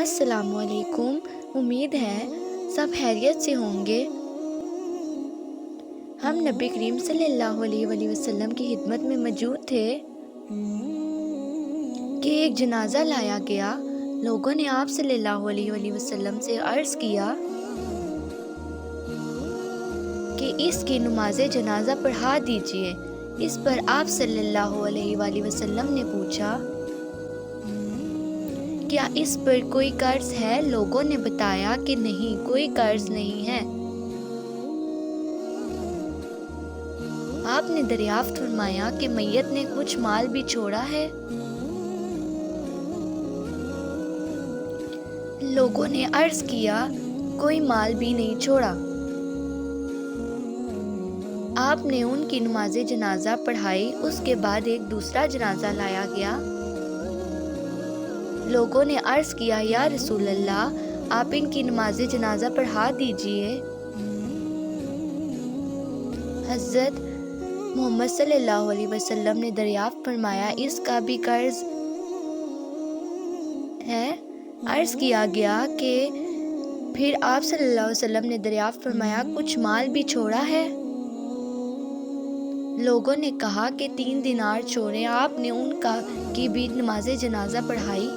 السلام علیکم۔ امید ہے سب خیریت سے ہوں گے۔ ہم نبی کریم صلی اللہ علیہ وآلہ وسلم کی خدمت میں موجود تھے کہ ایک جنازہ لایا گیا۔ لوگوں نے آپ صلی اللہ علیہ وآلہ وسلم سے عرض کیا کہ اس کی نماز جنازہ پڑھا دیجئے۔ اس پر آپ صلی اللہ علیہ وآلہ وسلم نے پوچھا، کیا اس پر کوئی قرض ہے؟ لوگوں نے بتایا کہ نہیں، کوئی قرض نہیں ہے۔ آپ نے دریافت فرمایا کہ میت نے کچھ مال بھی چھوڑا ہے؟ لوگوں نے عرض کیا، کوئی مال بھی نہیں چھوڑا۔ آپ نے ان کی نماز جنازہ پڑھائی۔ اس کے بعد ایک دوسرا جنازہ لایا گیا۔ لوگوں نے عرض کیا، یا رسول اللہ، آپ ان کی نماز جنازہ پڑھا دیجئے۔ حضرت محمد صلی اللہ علیہ وسلم نے دریافت فرمایا، اس کا بھی قرض ہے؟ عرض کیا گیا کہ پھر آپ صلی اللہ علیہ وسلم نے دریافت فرمایا، کچھ مال بھی چھوڑا ہے؟ لوگوں نے کہا کہ 3 دینار چھوڑے۔ آپ نے ان کی بھی نماز جنازہ پڑھائی۔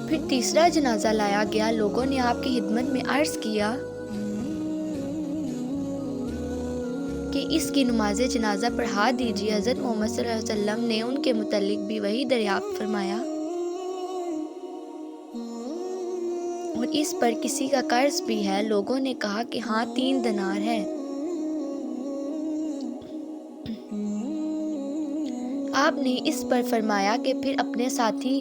پھر تیسرا جنازہ لایا گیا۔ لوگوں نے آپ کی خدمت میں عرض کیا کہ اس کی نماز جنازہ پڑھا دیجیے۔ حضرت محمد صلی اللہ علیہ وسلم نے ان کے متعلق بھی وہی دریافت فرمایا، اور اس پر کسی کا قرض بھی ہے؟ لوگوں نے کہا کہ ہاں، 3 دینار ہے۔ آپ نے اس پر فرمایا کہ پھر اپنے ساتھی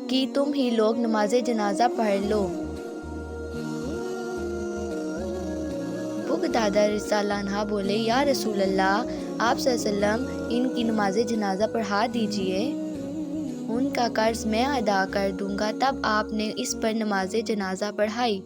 کی تم ہی لوگ نماز جنازہ پڑھ لو۔ بغدادہ رضی اللہ عنہ بولے، یا رسول اللہ، آپ صلی اللہ علیہ وسلم ان کی نماز جنازہ پڑھا دیجئے، ان کا قرض میں ادا کر دوں گا۔ تب آپ نے اس پر نماز جنازہ پڑھائی۔